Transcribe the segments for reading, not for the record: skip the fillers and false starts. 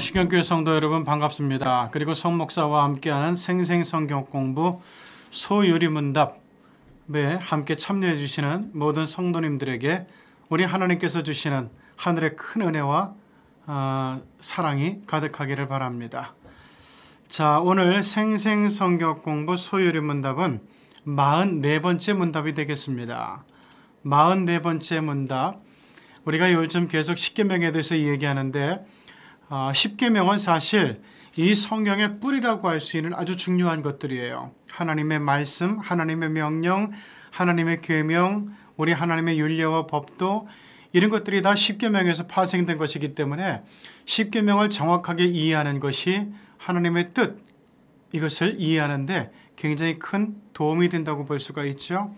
신경교회 성도 여러분 반갑습니다. 그리고 성 목사와 함께하는 생생성경 공부 소유리문답에 함께 참여해 주시는 모든 성도님들에게 우리 하나님께서 주시는 하늘의 큰 은혜와 사랑이 가득하기를 바랍니다. 자, 오늘 생생성경 공부 소유리문답은 44번째 문답이 되겠습니다. 44번째 문답. 우리가 요즘 계속 십계명에 대해서 얘기하는데 십계명은 사실 이 성경의 뿌리라고 할 수 있는 아주 중요한 것들이에요. 하나님의 말씀, 하나님의 명령, 하나님의 계명, 우리 하나님의 윤리와 법도 이런 것들이 다 십계명에서 파생된 것이기 때문에 십계명을 정확하게 이해하는 것이 하나님의 뜻, 이것을 이해하는데 굉장히 큰 도움이 된다고 볼 수가 있죠.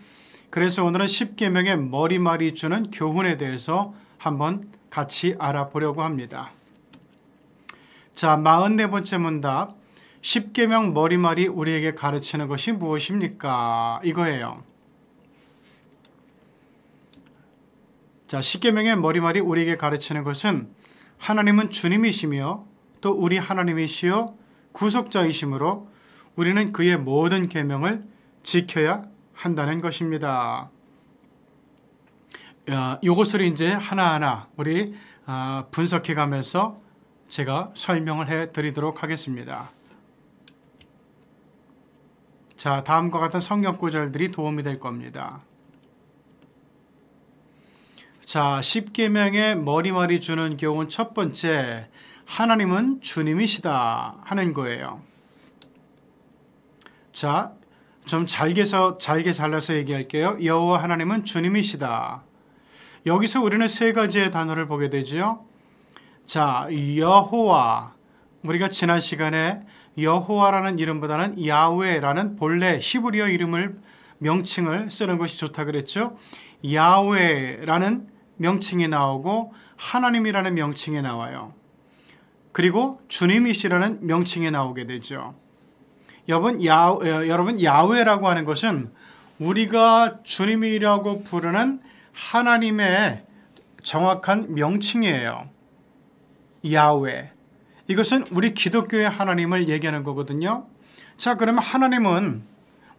그래서 오늘은 십계명의 머리말이 주는 교훈에 대해서 한번 같이 알아보려고 합니다. 자, 44번째 문답. 십계명 머리말이 우리에게 가르치는 것이 무엇입니까? 이거예요. 자, 십계명의 머리말이 우리에게 가르치는 것은 하나님은 주님이시며 또 우리 하나님이시요 구속자이시므로 우리는 그의 모든 계명을 지켜야 한다는 것입니다. 이것을 이제 하나하나 우리 분석해 가면서 제가 설명을 해 드리도록 하겠습니다. 자, 다음과 같은 성경 구절들이 도움이 될 겁니다. 자, 십계명의 머리말이 주는 교훈 첫 번째, 하나님은 주님이시다 하는 거예요. 자, 좀 잘게 잘라서 얘기할게요. 여호와 하나님은 주님이시다. 여기서 우리는 세 가지의 단어를 보게 되죠. 자, 여호와, 우리가 지난 시간에 여호와라는 이름보다는 야훼라는 본래 히브리어 명칭을 쓰는 것이 좋다 그랬죠. 야훼라는 명칭이 나오고 하나님이라는 명칭이 나와요. 그리고 주님이시라는 명칭이 나오게 되죠. 여러분, 야훼라고 하는 것은 우리가 주님이라고 부르는 하나님의 정확한 명칭이에요. 야훼. 이것은 우리 기독교의 하나님을 얘기하는 거거든요. 자, 그러면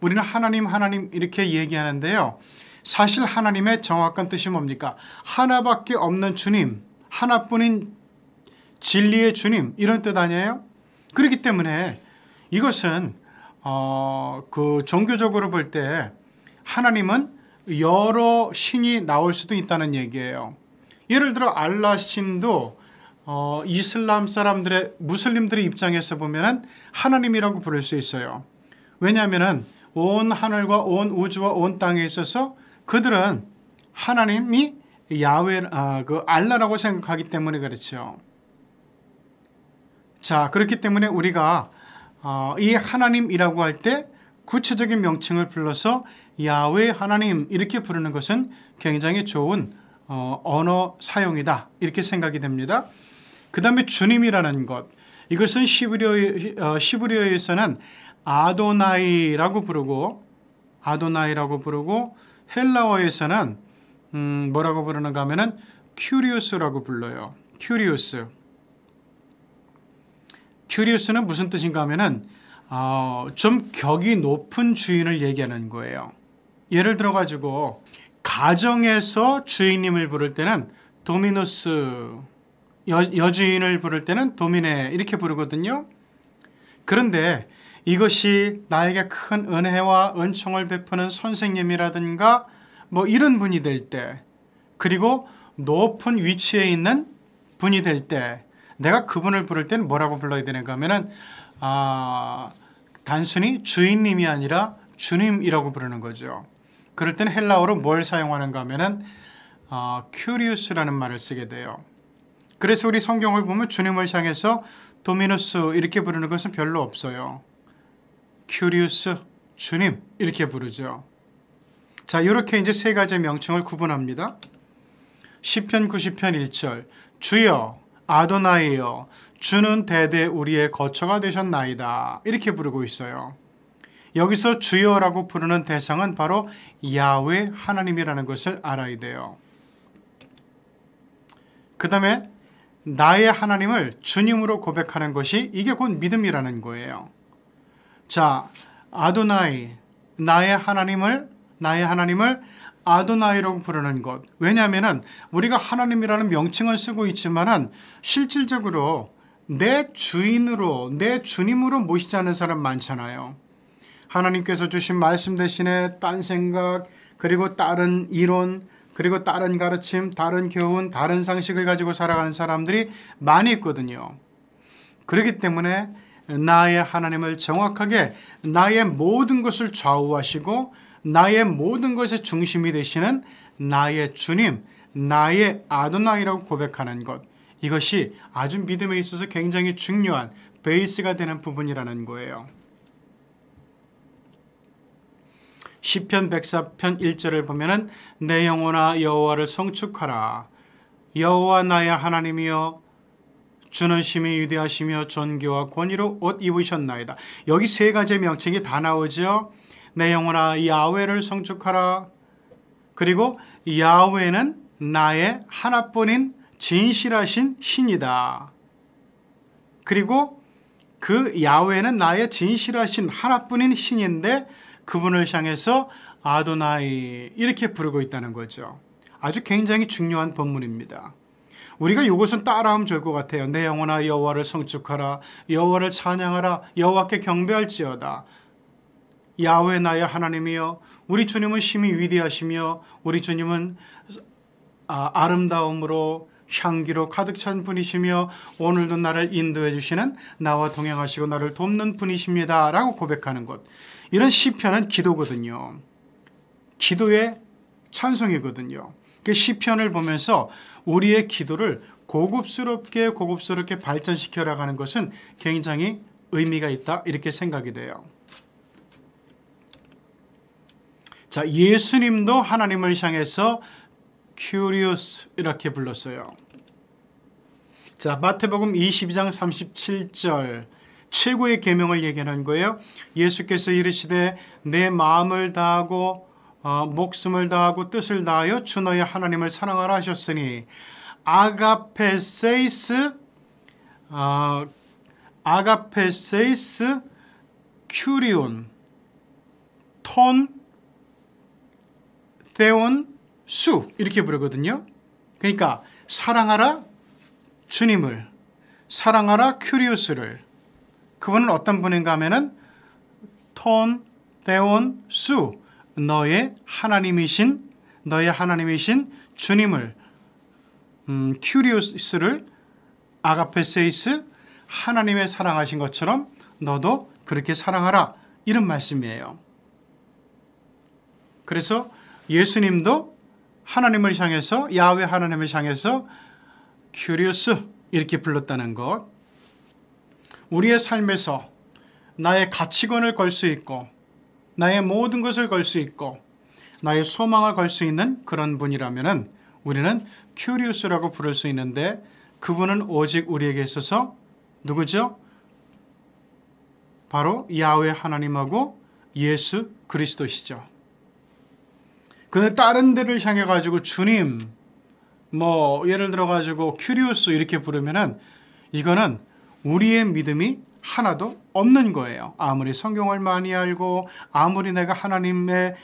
우리는 하나님 이렇게 얘기하는데요. 사실 하나님의 정확한 뜻이 뭡니까? 하나밖에 없는 주님, 하나뿐인 진리의 주님, 이런 뜻 아니에요? 그렇기 때문에 이것은 종교적으로 볼 때 하나님은 여러 신이 나올 수도 있다는 얘기예요. 예를 들어 알라 신도 이슬람 무슬림들의 입장에서 보면은 하나님이라고 부를 수 있어요. 왜냐하면은 온 하늘과 온 우주와 온 땅에 있어서 그들은 하나님이 알라라고 생각하기 때문에 그렇죠. 자, 그렇기 때문에 우리가 이 하나님이라고 할 때 구체적인 명칭을 불러서 야훼 하나님 이렇게 부르는 것은 굉장히 좋은 언어 사용이다 이렇게 생각이 됩니다. 그 다음에 주님이라는 것, 이것은 히브리어에서는 아도나이라고 부르고 헬라어에서는 뭐라고 부르는가 하면은 큐리우스라고 불러요. 큐리우스는 무슨 뜻인가 하면은 좀 격이 높은 주인을 얘기하는 거예요. 예를 들어 가지고 가정에서 주인님을 부를 때는 도미누스, 여주인을 부를 때는 도미네 이렇게 부르거든요. 그런데 이것이 나에게 큰 은혜와 은총을 베푸는 선생님이라든가 뭐 이런 분이 될 때, 그리고 높은 위치에 있는 분이 될 때, 내가 그분을 부를 때는 뭐라고 불러야 되는가 하면은 단순히 주인님이 아니라 주님이라고 부르는 거죠. 그럴 때는 헬라어로 뭘 사용하는가 하면은 큐리우스라는 말을 쓰게 돼요. 그래서 우리 성경을 보면 주님을 향해서 도미누스 이렇게 부르는 것은 별로 없어요. 큐리우스, 주님 이렇게 부르죠. 자, 이렇게 이제 세 가지의 명칭을 구분합니다. 시편 90편 1절, 주여 아도나이여 주는 대대 우리의 거처가 되셨나이다 이렇게 부르고 있어요. 여기서 주여라고 부르는 대상은 바로 야훼 하나님이라는 것을 알아야 돼요. 그 다음에 나의 하나님을 주님으로 고백하는 것이 이게 곧 믿음이라는 거예요. 자, 아도나이, 나의 하나님을 아도나이라고 부르는 것. 왜냐하면 우리가 하나님이라는 명칭을 쓰고 있지만은 실질적으로 내 주인으로, 내 주님으로 모시지 않는 사람 많잖아요. 하나님께서 주신 말씀 대신에 딴 생각, 그리고 다른 이론, 그리고 다른 가르침, 다른 교훈, 다른 상식을 가지고 살아가는 사람들이 많이 있거든요. 그렇기 때문에 나의 하나님을 정확하게 나의 모든 것을 좌우하시고 나의 모든 것의 중심이 되시는 나의 주님, 나의 아도나이라고 고백하는 것, 이것이 아주 믿음에 있어서 굉장히 중요한 베이스가 되는 부분이라는 거예요. 시편 104편 1절을 보면은 내 영혼아 여호와를 송축하라. 여호와 나의 하나님이여 주는 심히 위대하시며 존귀와 권위로 옷 입으셨나이다. 여기 세 가지의 명칭이 다 나오죠. 내 영혼아 야훼를 송축하라. 그리고 야훼는 나의 하나뿐인 진실하신 신이다. 그리고 그 야훼는 나의 진실하신 하나뿐인 신인데 그분을 향해서 아도나이 이렇게 부르고 있다는 거죠. 아주 굉장히 중요한 본문입니다. 우리가 이것은 따라하면 좋을 것 같아요. 내 영혼아 여호와를 송축하라. 여호와를 찬양하라. 여호와께 경배할지어다. 야훼 나의 하나님이여, 우리 주님은 심히 위대하시며 우리 주님은 아름다움으로 향기로 가득 찬 분이시며 오늘도 나를 인도해 주시는, 나와 동행하시고 나를 돕는 분이십니다 라고 고백하는 것. 이런 시편은 기도거든요. 기도의 찬송이거든요. 그 시편을 보면서 우리의 기도를 고급스럽게 발전시켜 나가는 것은 굉장히 의미가 있다 이렇게 생각이 돼요. 자, 예수님도 하나님을 향해서 Curious 이렇게 불렀어요. 자, 마태복음 22장 37절 최고의 계명을 얘기하는 거예요. 예수께서 이르시되 내 마음을 다하고 목숨을 다하고 뜻을 다하여 주 너의 하나님을 사랑하라 하셨으니 아가페세이스 큐리온 톤 데온 수 이렇게 부르거든요. 그러니까 사랑하라 주님을, 사랑하라 큐리오스를. 그분은 어떤 분인가 하면은 톤 데온 수, 너의 하나님이신 주님을, 큐리오스를 아가페세이스, 하나님의 사랑하신 것처럼 너도 그렇게 사랑하라 이런 말씀이에요. 그래서 예수님도 하나님을 향해서, 야훼 하나님을 향해서 큐리오스 이렇게 불렀다는 것. 우리의 삶에서 나의 가치관을 걸 수 있고 나의 모든 것을 걸 수 있고 나의 소망을 걸 수 있는 그런 분이라면 우리는 큐리오스라고 부를 수 있는데, 그분은 오직 우리에게 있어서 누구죠? 바로 야훼 하나님하고 예수 그리스도시죠. 그 다른 데를 향해 가지고 주님, 예를 들어 가지고 큐리오스 이렇게 부르면은 이거는 우리의 믿음이 하나도 없는 거예요. 아무리 성경을 많이 알고 아무리 내가 하나님에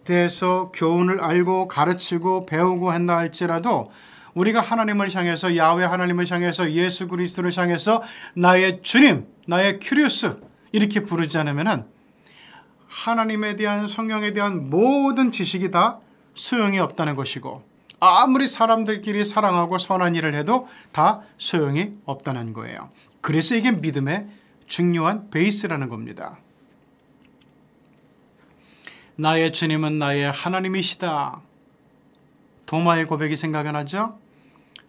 대해서 교훈을 알고 가르치고 배우고 한다 할지라도 우리가 하나님을 향해서, 야훼 하나님을 향해서, 예수 그리스도를 향해서 나의 주님, 나의 큐리오스 이렇게 부르지 않으면은 하나님에 대한, 성경에 대한 모든 지식이 다 소용이 없다는 것이고, 아무리 사람들끼리 사랑하고 선한 일을 해도 다 소용이 없다는 거예요. 그래서 이게 믿음의 중요한 베이스라는 겁니다. 나의 주님은 나의 하나님이시다. 도마의 고백이 생각이 나죠?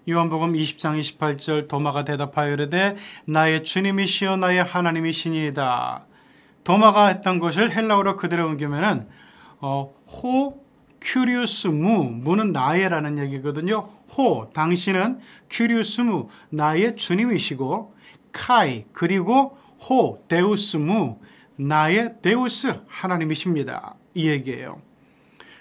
요한복음 20장 28절 도마가 대답하여 이르되 나의 주님이시여 나의 하나님이시니이다. 도마가 했던 것을 헬라어로 그대로 옮기면은 호 큐리우스 무는 나의라는 얘기거든요. 호 당신은 큐리우스 무 나의 주님이시고, 카이 그리고 호 데우스 무 나의 데우스 하나님이십니다. 이 얘기예요.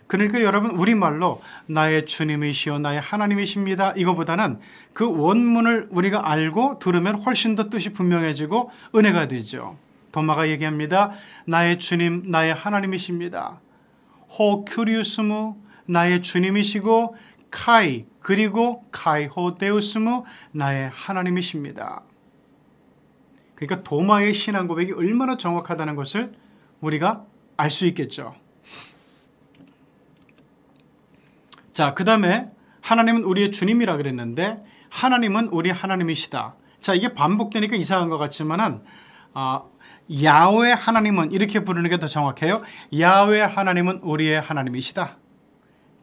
그러니까 여러분 우리말로 나의 주님이시여 나의 하나님이십니다 이거보다는 그 원문을 우리가 알고 들으면 훨씬 더 뜻이 분명해지고 은혜가 되죠. 도마가 얘기합니다. 나의 주님 나의 하나님이십니다. 호 큐리우스무 나의 주님이시고 카이 그리고 카이호 데우스무 나의 하나님이십니다. 그러니까 도마의 신앙 고백이 얼마나 정확하다는 것을 우리가 알 수 있겠죠. 자, 그 다음에 하나님은 우리의 주님이라 그랬는데 하나님은 우리 하나님이시다. 자, 이게 반복되니까 이상한 것 같지만은 야훼 하나님은 이렇게 부르는 게 더 정확해요. 야훼 하나님은 우리의 하나님이시다.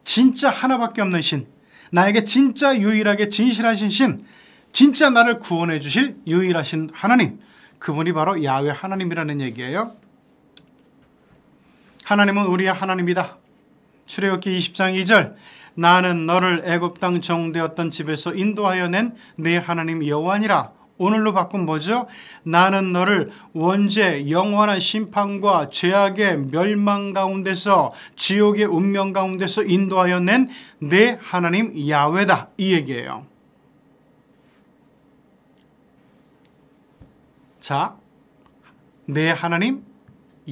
진짜 하나밖에 없는 신, 나에게 진짜 유일하게 진실하신 신, 진짜 나를 구원해 주실 유일하신 하나님, 그분이 바로 야훼 하나님이라는 얘기예요. 하나님은 우리의 하나님이다. 출애굽기 20장 2절 나는 너를 애굽 땅 정되었던 집에서 인도하여 낸 네 하나님 여호와니라. 오늘로 바꾼 뭐죠? 나는 너를 원죄 영원한 심판과 죄악의 멸망 가운데서 지옥의 운명 가운데서 인도하여 낸 내 하나님 야훼다 이 얘기예요. 자, 내 하나님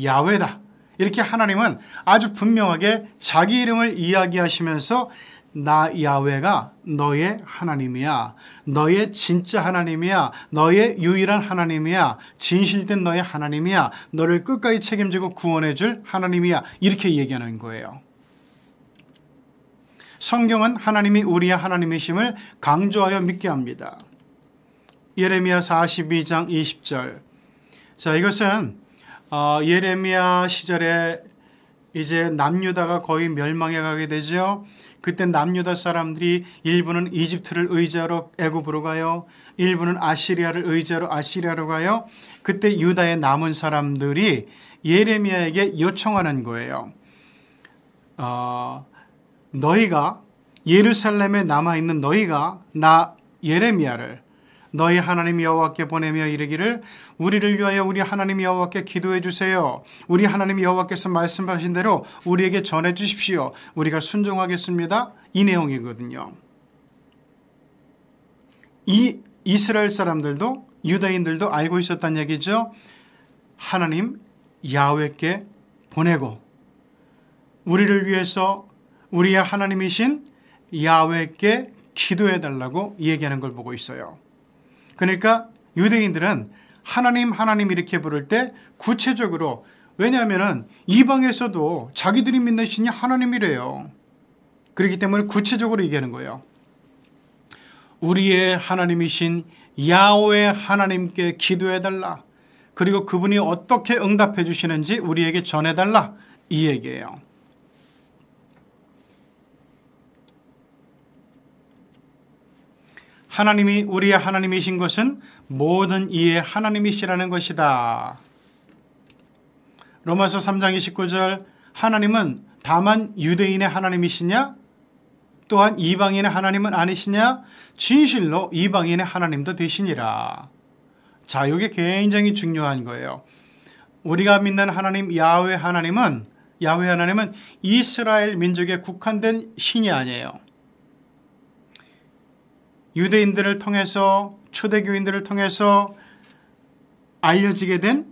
야훼다. 이렇게 하나님은 아주 분명하게 자기 이름을 이야기하시면서 나 야훼가 너의 하나님이야. 너의 진짜 하나님이야. 너의 유일한 하나님이야. 진실된 너의 하나님이야. 너를 끝까지 책임지고 구원해 줄 하나님이야. 이렇게 얘기하는 거예요. 성경은 하나님이 우리의 하나님이심을 강조하여 믿게 합니다. 예레미야 42장 20절. 자, 이것은 예레미야 시절에 이제 남유다가 거의 멸망해 가게 되죠. 그때 남유다 사람들이 일부는 이집트를 의지하러 애굽으로 가요. 일부는 아시리아를 의지하러 아시리아로 가요. 그때 유다에 남은 사람들이 예레미야에게 요청하는 거예요. 너희가 예루살렘에 남아있는 너희가 나 예레미야를 너희 하나님 여호와께 보내며 이르기를 우리를 위하여 우리 하나님 여호와께 기도해 주세요. 우리 하나님 여호와께서 말씀하신 대로 우리에게 전해 주십시오. 우리가 순종하겠습니다. 이 내용이거든요. 이 이스라엘 사람들도 유다인들도 알고 있었단 얘기죠. 하나님 야훼께 보내고 우리를 위해서 우리의 하나님이신 야훼께 기도해 달라고 얘기하는 걸 보고 있어요. 그러니까 유대인들은 하나님 하나님 이렇게 부를 때 구체적으로, 왜냐하면 이방에서도 자기들이 믿는 신이 하나님이래요. 그렇기 때문에 구체적으로 얘기하는 거예요. 우리의 하나님이신 야훼 하나님께 기도해달라. 그리고 그분이 어떻게 응답해 주시는지 우리에게 전해달라. 이 얘기예요. 하나님이 우리의 하나님이신 것은 모든 이의 하나님이시라는 것이다. 로마서 3장 29절 하나님은 다만 유대인의 하나님이시냐? 또한 이방인의 하나님은 아니시냐? 진실로 이방인의 하나님도 되시니라. 자, 이게 굉장히 중요한 거예요. 우리가 믿는 하나님 야훼 하나님은 이스라엘 민족에 국한된 신이 아니에요. 유대인들을 통해서 초대교인들을 통해서 알려지게 된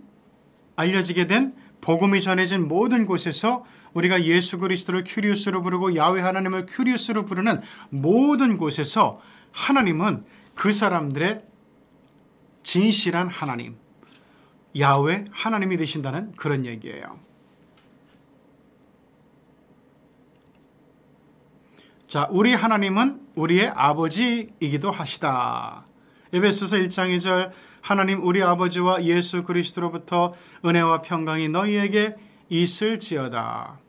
복음이 전해진 모든 곳에서 우리가 예수 그리스도를 큐리우스로 부르고 야훼 하나님을 큐리우스로 부르는 모든 곳에서 하나님은 그 사람들의 진실한 하나님, 야훼 하나님이 되신다는 그런 얘기예요. 자, 우리 하나님은 우리의 아버지이기도 하시다. 에베소서 1장 2절 하나님 우리 아버지와 예수 그리스도로부터 은혜와 평강이 너희에게 있을지어다.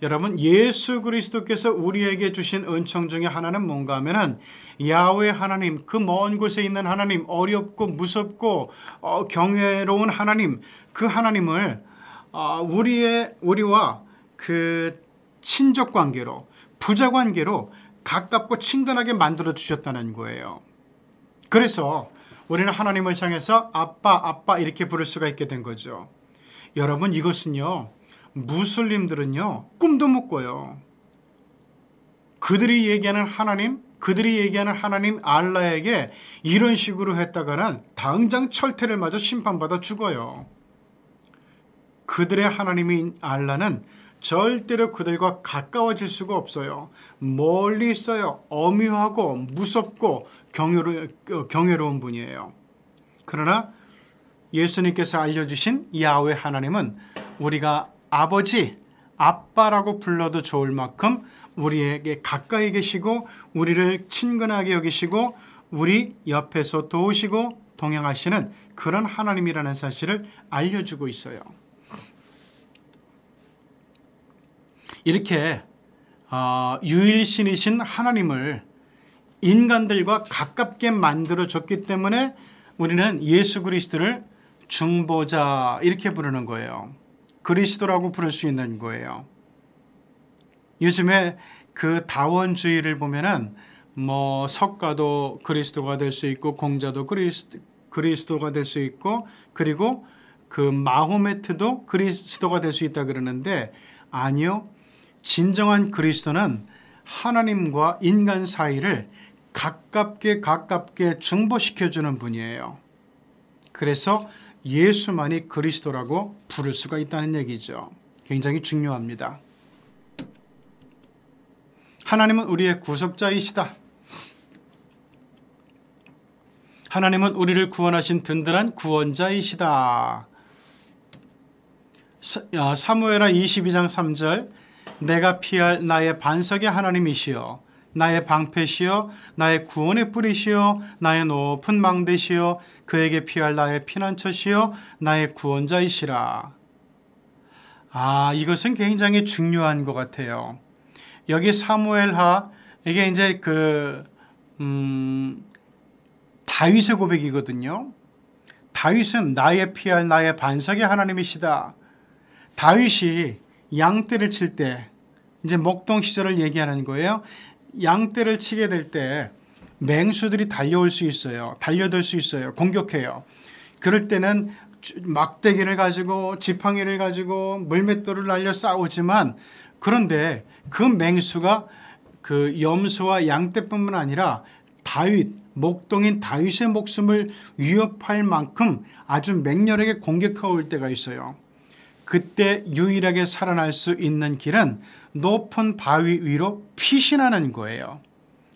여러분, 예수 그리스도께서 우리에게 주신 은총 중에 하나는 뭔가 하면은 야훼 하나님, 그 먼 곳에 있는 하나님, 어렵고 무섭고 경외로운 하나님, 그 하나님을 우리와 그 친족 관계로, 부자 관계로 가깝고 친근하게 만들어 주셨다는 거예요. 그래서 우리는 하나님을 향해서 아빠, 아빠 이렇게 부를 수가 있게 된 거죠. 여러분, 이것은요, 무슬림들은요, 꿈도 못 꿔요. 그들이 얘기하는 하나님 알라에게 이런 식으로 했다가는 당장 철퇴를 맞아 심판받아 죽어요. 그들의 하나님인 알라는 절대로 그들과 가까워질 수가 없어요. 멀리 있어요. 엄유하고 무섭고 경외로운 분이에요. 그러나 예수님께서 알려주신 야훼 하나님은 우리가 아버지, 아빠라고 불러도 좋을 만큼 우리에게 가까이 계시고 우리를 친근하게 여기시고 우리 옆에서 도우시고 동행하시는 그런 하나님이라는 사실을 알려주고 있어요. 이렇게 유일신이신 하나님을 인간들과 가깝게 만들어줬기 때문에 우리는 예수 그리스도를 중보자 이렇게 부르는 거예요. 그리스도라고 부를 수 있는 거예요. 요즘에 그 다원주의를 보면은 뭐 석가도 그리스도가 될 수 있고 공자도 그리스도가 될 수 있고 그리고 그 마호메트도 그리스도가 될 수 있다 그러는데 아니요. 진정한 그리스도는 하나님과 인간 사이를 가깝게 중보시켜주는 분이에요. 그래서 예수만이 그리스도라고 부를 수가 있다는 얘기죠. 굉장히 중요합니다. 하나님은 우리의 구속자이시다. 하나님은 우리를 구원하신 든든한 구원자이시다. 사무엘하 22장 3절 내가 피할 나의 반석의 하나님이시여 나의 방패시여 나의 구원의 뿌리시여 나의 높은 망대시여 그에게 피할 나의 피난처시여 나의 구원자이시라. 이것은 굉장히 중요한 것 같아요. 여기 사무엘하 이게 이제 다윗의 고백이거든요. 다윗은 나의 피할 나의 반석의 하나님이시다. 다윗이 양떼를 칠 때 이제 목동 시절을 얘기하는 거예요. 양떼를 치게 될 때 맹수들이 달려올 수 있어요. 달려들 수 있어요. 공격해요. 그럴 때는 막대기를 가지고 지팡이를 가지고 물맷돌을 날려 싸우지만 그런데 그 맹수가 그 염소와 양떼뿐만 아니라 목동인 다윗의 목숨을 위협할 만큼 아주 맹렬하게 공격해 올 때가 있어요. 그때 유일하게 살아날 수 있는 길은 높은 바위 위로 피신하는 거예요.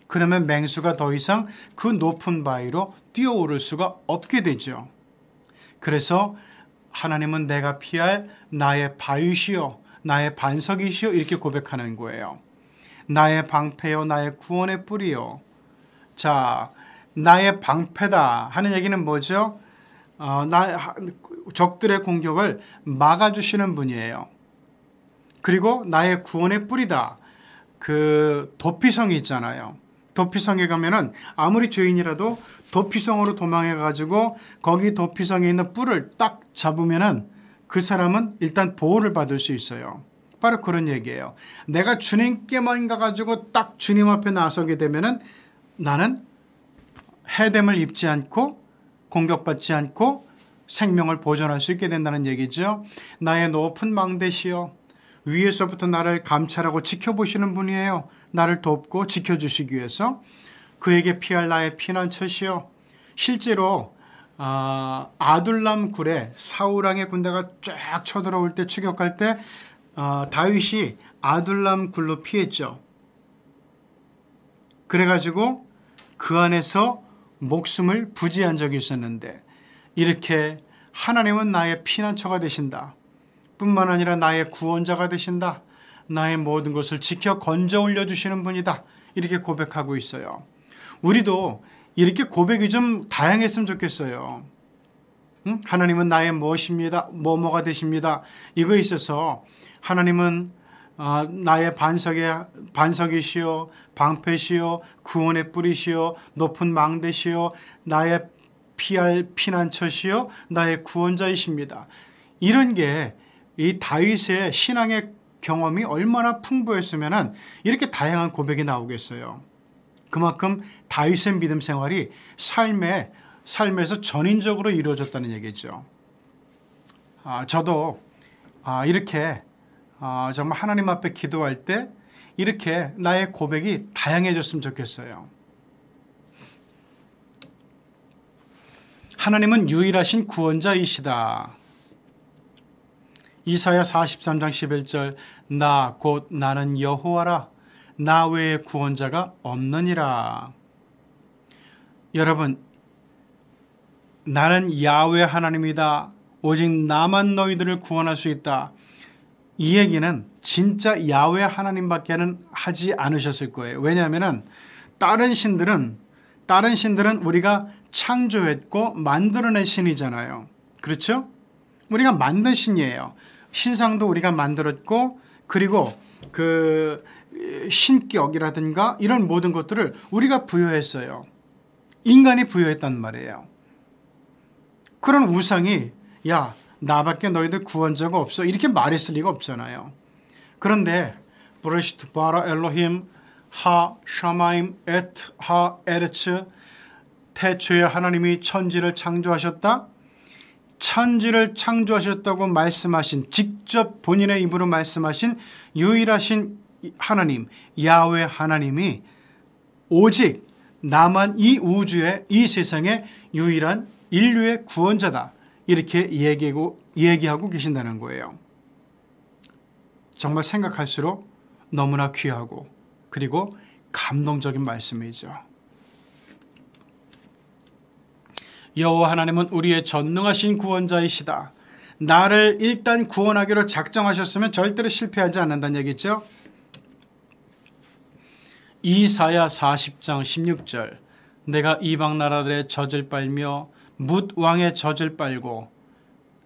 그러면 맹수가 더 이상 그 높은 바위로 뛰어오를 수가 없게 되죠. 그래서 하나님은 내가 피할 나의 바위시여 나의 반석이시여 이렇게 고백하는 거예요. 나의 방패요 나의 구원의 뿌리요. 자, 나의 방패다 하는 얘기는 뭐죠? 적들의 공격을 막아주시는 분이에요. 그리고 나의 구원의 뿌리다. 그 도피성이 있잖아요. 도피성에 가면은 아무리 죄인이라도 도피성으로 도망해가지고 거기 도피성에 있는 뿔을 딱 잡으면은 그 사람은 일단 보호를 받을 수 있어요. 바로 그런 얘기예요. 내가 주님께만 가가지고 딱 주님 앞에 나서게 되면은 나는 해됨을 입지 않고 공격받지 않고 생명을 보존할 수 있게 된다는 얘기죠. 나의 높은 망대시여 위에서부터 나를 감찰하고 지켜보시는 분이에요. 나를 돕고 지켜주시기 위해서 그에게 피할 나의 피난처시여. 실제로 아둘람 굴에 사울왕의 군대가 쫙 쳐들어올 때 추격할 때 다윗이 아둘람 굴로 피했죠. 그래가지고 그 안에서 목숨을 부지한 적이 있었는데 이렇게 하나님은 나의 피난처가 되신다. 뿐만 아니라 나의 구원자가 되신다. 나의 모든 것을 지켜 건져 올려주시는 분이다. 이렇게 고백하고 있어요. 우리도 이렇게 고백이 좀 다양했으면 좋겠어요. 하나님은 나의 무엇입니다. 뭐뭐가 되십니다. 이거에 있어서 하나님은 나의 반석이시여 방패시여 구원의 뿌리시여 높은 망대시여 나의 피할 피난처시여 나의 구원자이십니다. 이런 게 이 다윗의 신앙의 경험이 얼마나 풍부했으면 이렇게 다양한 고백이 나오겠어요. 그만큼 다윗의 믿음 생활이 삶에서 전인적으로 이루어졌다는 얘기죠. 저도 이렇게 정말 하나님 앞에 기도할 때 이렇게 나의 고백이 다양해졌으면 좋겠어요. 하나님은 유일하신 구원자이시다. 이사야 43장 11절 나 곧 나는 여호와라 나 외에 구원자가 없느니라. 여러분, 나는 야훼 하나님이다. 오직 나만 너희들을 구원할 수 있다. 이 얘기는 진짜 야훼 하나님밖에는 하지 않으셨을 거예요. 왜냐하면 다른 신들은 우리가 창조했고 만들어낸 신이잖아요. 그렇죠? 우리가 만든 신이에요. 신상도 우리가 만들었고, 그리고 그 신격이라든가 이런 모든 것들을 우리가 부여했어요. 인간이 부여했단 말이에요. 그런 우상이 야 나밖에 너희들 구원자가 없어 이렇게 말했을 리가 없잖아요. 그런데 브레시트 바라 엘로힘 하 샤마임 에트 하 에르츠 태초에 하나님이 천지를 창조하셨다. 천지를 창조하셨다고 말씀하신, 직접 본인의 입으로 말씀하신 유일하신 하나님 야훼 하나님이 오직 나만 이 우주에 이 세상에 유일한 인류의 구원자다 이렇게 얘기하고 계신다는 거예요. 정말 생각할수록 너무나 귀하고 그리고 감동적인 말씀이죠. 여호와 하나님은 우리의 전능하신 구원자이시다. 나를 일단 구원하기로 작정하셨으면 절대로 실패하지 않는다는 얘기죠. 이사야 40장 16절 내가 이방 나라들의 젖을 빨며 뭇 왕의 젖을 빨고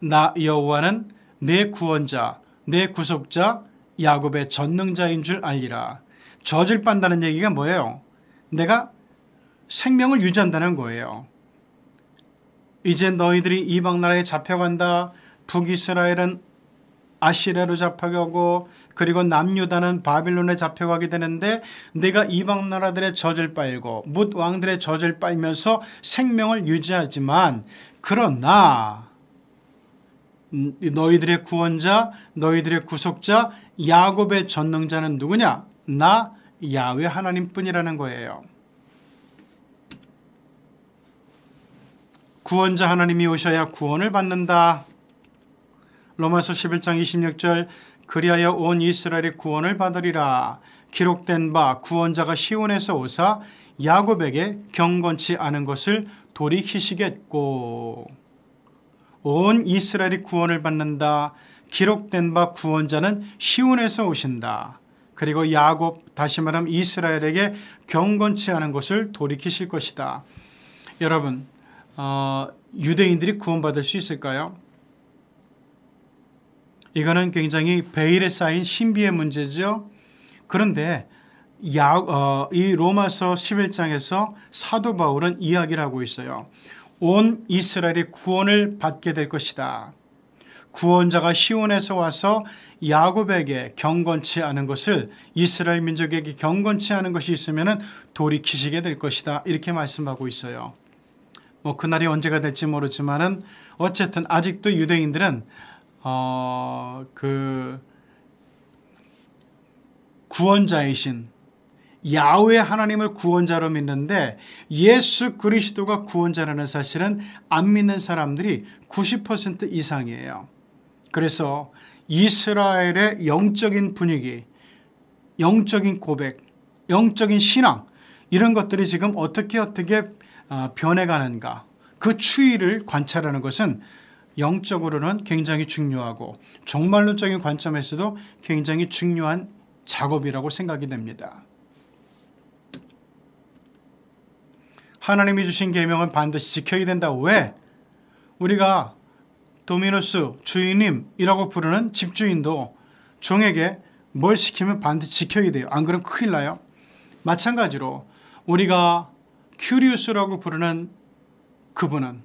나 여호와는 내 구원자 내 구속자 야곱의 전능자인 줄 알리라. 젖을 빤다는 얘기가 뭐예요? 내가 생명을 유지한다는 거예요. 이제 너희들이 이방 나라에 잡혀간다. 북이스라엘은 아시레로 잡혀가고 그리고 남유다는 바빌론에 잡혀가게 되는데 내가 이방 나라들의 젖을 빨고 뭇 왕들의 젖을 빨면서 생명을 유지하지만 그러나 너희들의 구원자 너희들의 구속자 야곱의 전능자는 누구냐? 나 야훼 하나님뿐이라는 거예요. 구원자 하나님이 오셔야 구원을 받는다. 로마서 11장 26절 그리하여 온 이스라엘이 구원을 받으리라. 기록된 바 구원자가 시온에서 오사 야곱에게 경건치 않은 것을 돌이키시겠고. 온 이스라엘이 구원을 받는다. 기록된 바 구원자는 시온에서 오신다. 그리고 야곱, 다시 말하면 이스라엘에게 경건치 않은 것을 돌이키실 것이다. 여러분, 유대인들이 구원받을 수 있을까요? 이거는 굉장히 베일에 쌓인 신비의 문제죠. 그런데 이 로마서 11장에서 사도 바울은 이야기를 하고 있어요. 온 이스라엘이 구원을 받게 될 것이다. 구원자가 시온에서 와서 야곱에게 경건치 않은 것을 이스라엘 민족에게 경건치 않은 것이 있으면 돌이키시게 될 것이다. 이렇게 말씀하고 있어요. 그날이 언제가 될지 모르지만은 어쨌든 아직도 유대인들은 그 구원자이신 야훼 하나님을 구원자로 믿는데 예수 그리스도가 구원자라는 사실은 안 믿는 사람들이 90% 이상이에요. 그래서 이스라엘의 영적인 분위기, 영적인 고백, 영적인 신앙 이런 것들이 지금 어떻게 변해가는가 그 추이를 관찰하는 것은 영적으로는 굉장히 중요하고 종말론적인 관점에서도 굉장히 중요한 작업이라고 생각이 됩니다. 하나님이 주신 계명은 반드시 지켜야 된다. 왜? 우리가 도미노스, 주인님이라고 부르는 집주인도 종에게 뭘 시키면 반드시 지켜야 돼요. 안 그러면 큰일 나요. 마찬가지로 우리가 큐리우스라고 부르는 그분은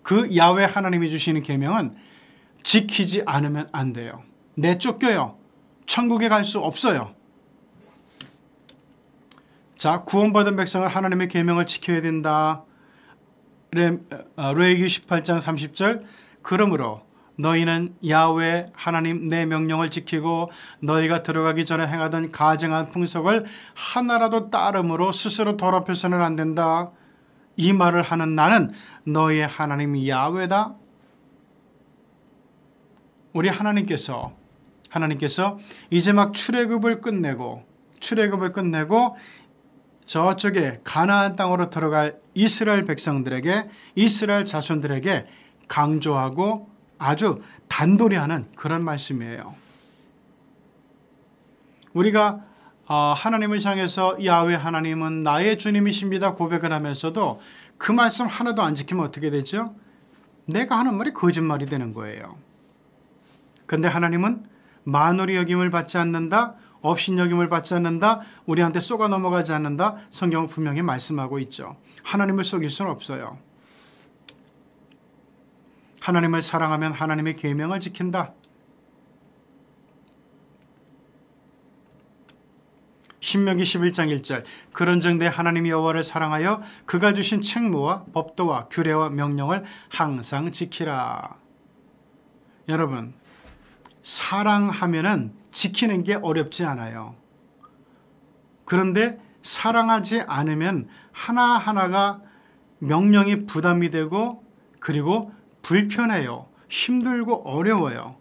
그 야훼 하나님이 주시는 계명은 지키지 않으면 안 돼요. 내쫓겨요. 천국에 갈 수 없어요. 자, 구원받은 백성은 하나님의 계명을 지켜야 된다. 레위기 18장 30절 그러므로 너희는 야훼 하나님 내 명령을 지키고 너희가 들어가기 전에 행하던 가증한 풍속을 하나라도 따름으로 스스로 더럽혀서는 안 된다. 이 말을 하는 나는 너희의 하나님 야훼다. 우리 하나님께서 이제 막 출애굽을 끝내고 저쪽에 가나안 땅으로 들어갈 이스라엘 백성들에게, 이스라엘 자손들에게 강조하고 아주 단도리 하는 그런 말씀이에요. 우리가 하나님을 향해서 야훼 하나님은 나의 주님이십니다 고백을 하면서도 그 말씀 하나도 안 지키면 어떻게 되죠? 내가 하는 말이 거짓말이 되는 거예요. 그런데 하나님은 만홀히 여김을 받지 않는다, 업신여김을 받지 않는다, 우리한테 쏘가 넘어가지 않는다. 성경은 분명히 말씀하고 있죠. 하나님을 속일 수는 없어요. 하나님을 사랑하면 하나님의 계명을 지킨다. 신명기 11장 1절 그런즉 내 하나님 여호와를 사랑하여 그가 주신 책무와 법도와 규례와 명령을 항상 지키라. 여러분, 사랑하면은 지키는 게 어렵지 않아요. 그런데 사랑하지 않으면 하나하나가 명령이 부담이 되고 그리고 불편해요. 힘들고 어려워요.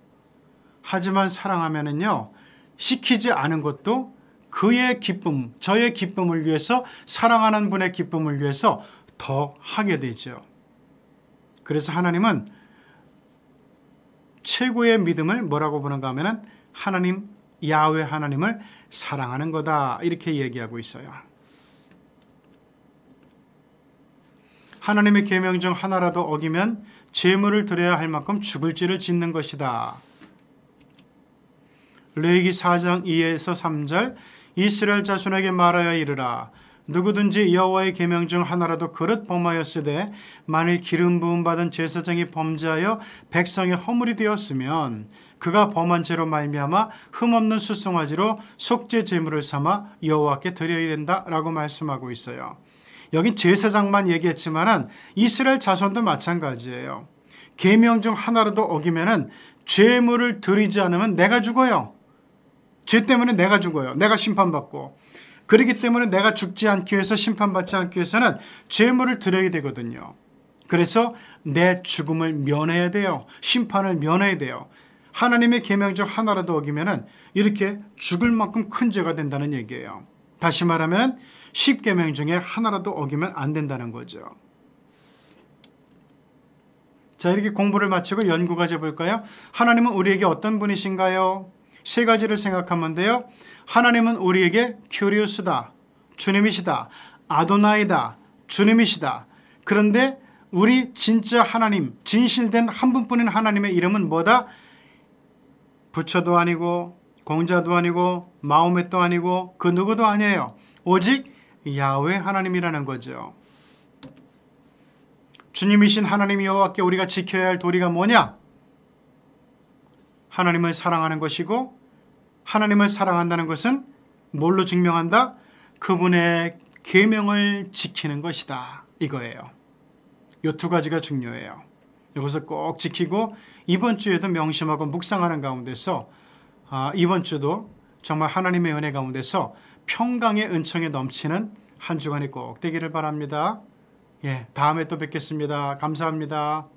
하지만 사랑하면은요, 시키지 않은 것도 그의 기쁨, 저의 기쁨을 위해서, 사랑하는 분의 기쁨을 위해서 더 하게 되죠. 그래서 하나님은 최고의 믿음을 뭐라고 보는가 하면은 하나님, 야훼 하나님을 사랑하는 거다, 이렇게 얘기하고 있어요. 하나님의 계명 중 하나라도 어기면 제물을 드려야 할 만큼 죽을 죄를 짓는 것이다. 레위기 4장 2에서 3절 이스라엘 자손에게 말하여 이르라. 누구든지 여호와의 계명 중 하나라도 그릇 범하였으되 만일 기름 부음 받은 제사장이 범죄하여 백성의 허물이 되었으면 그가 범한 죄로 말미암아 흠없는 수송아지로 속죄 제물을 삼아 여호와께 드려야 된다라고 말씀하고 있어요. 여기 제사장만 얘기했지만은 이스라엘 자손도 마찬가지예요. 계명 중 하나라도 어기면은 제물을 드리지 않으면 내가 죽어요. 죄 때문에 내가 죽어요. 내가 심판받고. 그렇기 때문에 내가 죽지 않기 위해서, 심판받지 않기 위해서는 제물을 드려야 되거든요. 그래서 내 죽음을 면해야 돼요. 심판을 면해야 돼요. 하나님의 계명 중 하나라도 어기면은 이렇게 죽을 만큼 큰 죄가 된다는 얘기예요. 다시 말하면 10계명 중에 하나라도 어기면 안 된다는 거죠. 자, 이렇게 공부를 마치고 연구까지 볼까요? 하나님은 우리에게 어떤 분이신가요? 세 가지를 생각하면 돼요. 하나님은 우리에게 큐리오스다, 주님이시다, 아도나이다, 주님이시다. 그런데 우리 진짜 하나님, 진실된 한 분뿐인 하나님의 이름은 뭐다? 부처도 아니고 공자도 아니고 마호멧도 아니고 그 누구도 아니에요. 오직 야훼 하나님이라는 거죠. 주님이신 하나님 여호와께 우리가 지켜야 할 도리가 뭐냐? 하나님을 사랑하는 것이고, 하나님을 사랑한다는 것은 뭘로 증명한다? 그분의 계명을 지키는 것이다, 이거예요. 이 두 가지가 중요해요. 이것을 꼭 지키고 이번 주에도 명심하고 묵상하는 가운데서 이번 주도 정말 하나님의 은혜 가운데서 평강의 은총에 넘치는 한 주간이 꼭 되기를 바랍니다. 다음에 또 뵙겠습니다. 감사합니다.